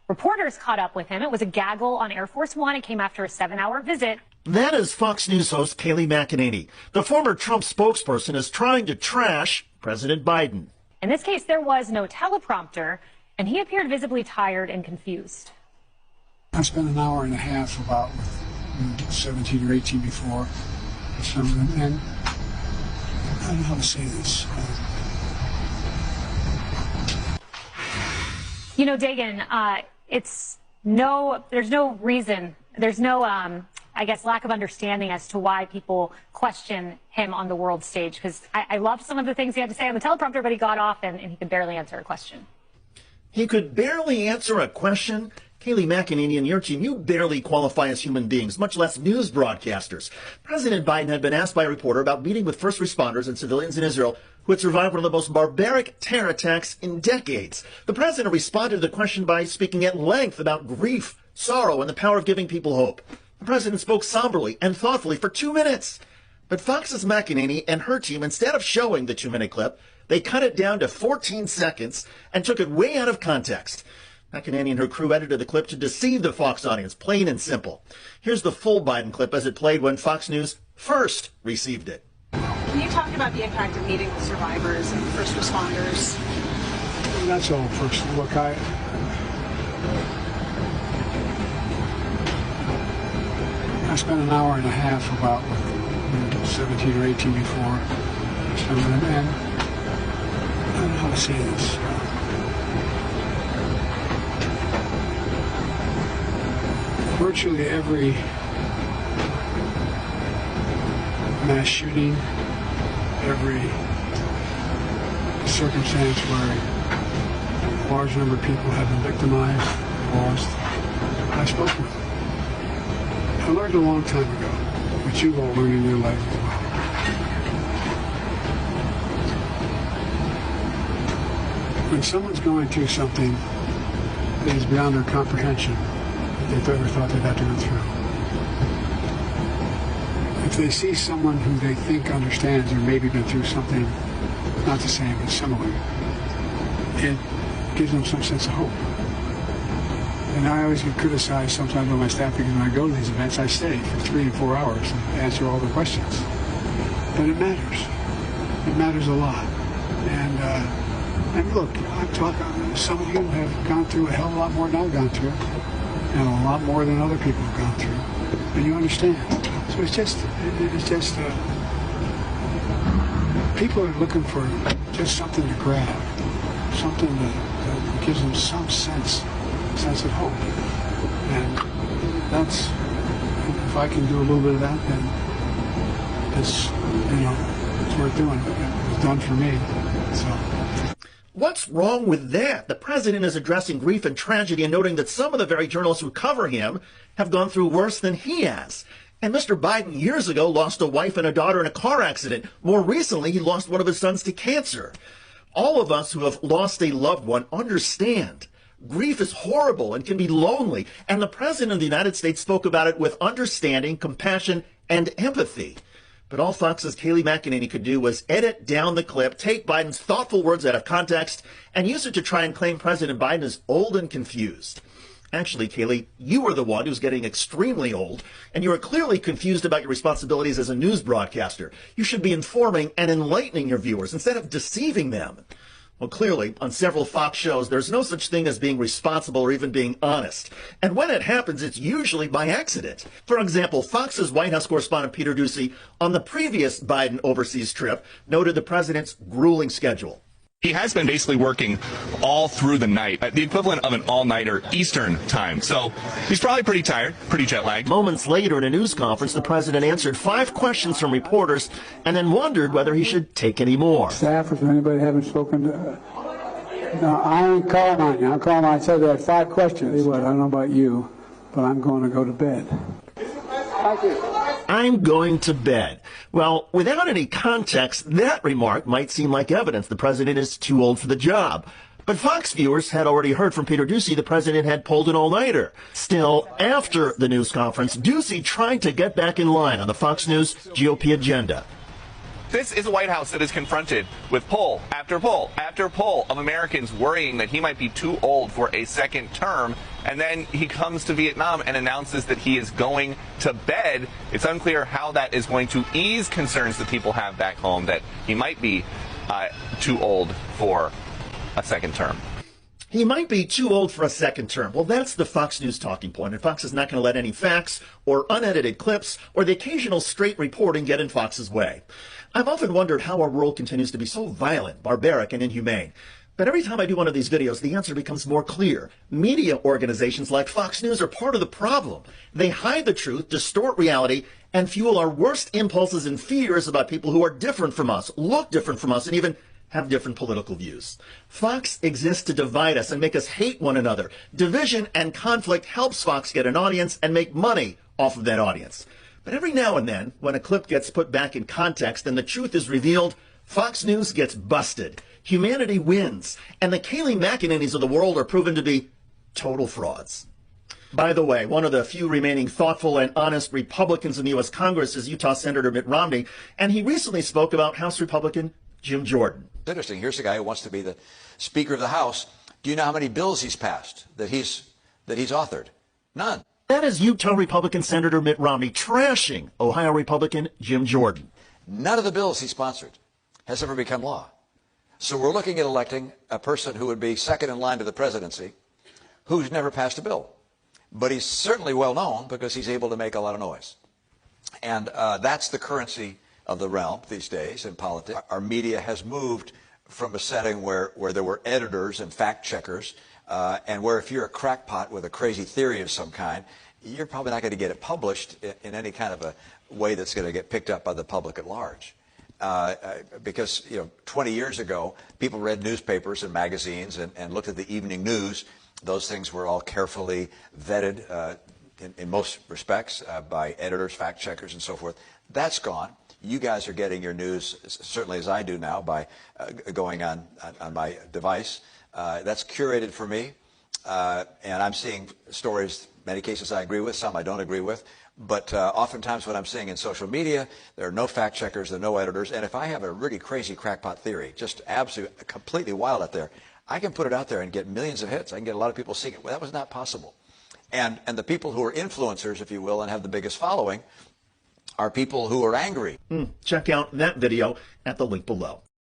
Reporters caught up with him. It was a gaggle on Air Force One. It came after a 7-hour visit. That is Fox News host Kayleigh McEnany. The former Trump spokesperson is trying to trash President Biden. In this case, there was no teleprompter, and he appeared visibly tired and confused. I spent an hour and a half about 17 or 18 before some of them, and I don't know how to say this. You know, Dagan, there's no reason, there's no, I guess, lack of understanding as to why people question him on the world stage, because I loved some of the things he had to say on the teleprompter, but he got off and he could barely answer a question. He could barely answer a question? Kayleigh McEnany and your team, you barely qualify as human beings, much less news broadcasters. President Biden had been asked by a reporter about meeting with first responders and civilians in Israel who had survived one of the most barbaric terror attacks in decades. The president responded to the question by speaking at length about grief, sorrow, and the power of giving people hope. The president spoke somberly and thoughtfully for 2 minutes. But Fox's McEnany and her team, instead of showing the 2-minute clip, they cut it down to 14 seconds and took it way out of context. McEnany and her crew edited the clip to deceive the Fox audience, plain and simple. Here's the full Biden clip as it played when Fox News first received it. Can you talk about the impact of meeting with survivors and first responders? That's all personal. Look, I spent an hour and a half about 17 or 18 before some of them, and I don't know how to say this. Virtually every mass shooting, every circumstance where a large number of people have been victimized, lost, I spoke with. I learned a long time ago, but you've all learned in your life as well. When someone's going through something that is beyond their comprehension, they've ever thought they'd have to go through. If they see someone who they think understands or maybe been through something not the same but similar, it gives them some sense of hope. And I always get criticized sometimes by my staff because when I go to these events, I stay for 3 and 4 hours and answer all the questions. But it matters. It matters a lot. And look, I'm talking. Some of you have gone through a hell of a lot more than I've gone through, and a lot more than other people have gone through. And you understand. So it's just people are looking for just something to grab, something that gives them some sense of hope. And that's, if I can do a little bit of that, then it's worth doing. It was done for me. So. What's wrong with that? The president is addressing grief and tragedy and noting that some of the very journalists who cover him have gone through worse than he has. And Mr. Biden years ago lost a wife and a daughter in a car accident. More recently, he lost one of his sons to cancer. All of us who have lost a loved one understand. Grief is horrible and can be lonely. And the president of the United States spoke about it with understanding, compassion, and empathy. But all Fox's Kayleigh McEnany could do was edit down the clip, take Biden's thoughtful words out of context, and use it to try and claim President Biden is old and confused. Actually, Kayleigh, you were the one who's getting extremely old, and you are clearly confused about your responsibilities as a news broadcaster. You should be informing and enlightening your viewers instead of deceiving them. Well, clearly, on several Fox shows, there's no such thing as being responsible or even being honest. And when it happens, it's usually by accident. For example, Fox's White House correspondent Peter Doocy, on the previous Biden overseas trip, noted the president's grueling schedule. He has been basically working all through the night, the equivalent of an all-nighter Eastern time. So he's probably pretty tired, pretty jet-lagged. Moments later in a news conference, the president answered 5 questions from reporters and then wondered whether he should take any more. Staffers, anybody haven't spoken to... No, I ain't calling on you. I'm calling on, I said there are 5 questions. I don't know about you, but I'm going to go to bed. Thank you. I'm going to bed. Well, without any context, that remark might seem like evidence the president is too old for the job. But Fox viewers had already heard from Peter Doocy the president had pulled an all-nighter. Still, after the news conference, Doocy tried to get back in line on the Fox News GOP agenda. This is a White House that is confronted with poll after poll after poll of Americans worrying that he might be too old for a second term And then he comes to Vietnam and announces that he is going to bed. It's unclear how that is going to ease concerns that people have back home that he might be too old for a second term. He might be too old for a second term. Well, that's the Fox News talking point, and Fox is not going to let any facts or unedited clips or the occasional straight reporting get in Fox's way. I've often wondered how our world continues to be so violent, barbaric, and inhumane. But every time I do one of these videos, the answer becomes more clear. Media organizations like Fox News are part of the problem. They hide the truth, distort reality, and fuel our worst impulses and fears about people who are different from us, look different from us, and even have different political views. Fox exists to divide us and make us hate one another. Division and conflict helps Fox get an audience and make money off of that audience. But every now and then, when a clip gets put back in context and the truth is revealed, Fox News gets busted. Humanity wins, and the Kayleigh McEnany's of the world are proven to be total frauds. By the way, one of the few remaining thoughtful and honest Republicans in the U.S. Congress is Utah Senator Mitt Romney, and he recently spoke about House Republican Jim Jordan. Interesting. Here's a guy who wants to be the Speaker of the House. Do you know how many bills he's passed that he's authored? None. That is Utah Republican Senator Mitt Romney trashing Ohio Republican Jim Jordan. None of the bills he sponsored has ever become law. So we're looking at electing a person who would be second in line to the presidency who's never passed a bill. But he's certainly well known because he's able to make a lot of noise. And that's the currency of the realm these days in politics. Our media has moved from a setting where there were editors and fact checkers, and where if you're a crackpot with a crazy theory of some kind, you're probably not going to get it published in any kind of a way that's going to get picked up by the public at large. Because 20 years ago, people read newspapers and magazines and looked at the evening news. Those things were all carefully vetted in most respects by editors, fact checkers, and so forth. That's gone. You guys are getting your news, certainly as I do now, by going on my device. That's curated for me, and I'm seeing stories, many cases I agree with, some I don't agree with. But oftentimes what I'm seeing in social media, there are no fact checkers, there are no editors, and if I have a really crazy crackpot theory, just absolutely, completely wild out there, I can put it out there and get millions of hits. I can get a lot of people seeing it. Well, that was not possible. And the people who are influencers, if you will, and have the biggest following, are people who are angry. Check out that video at the link below.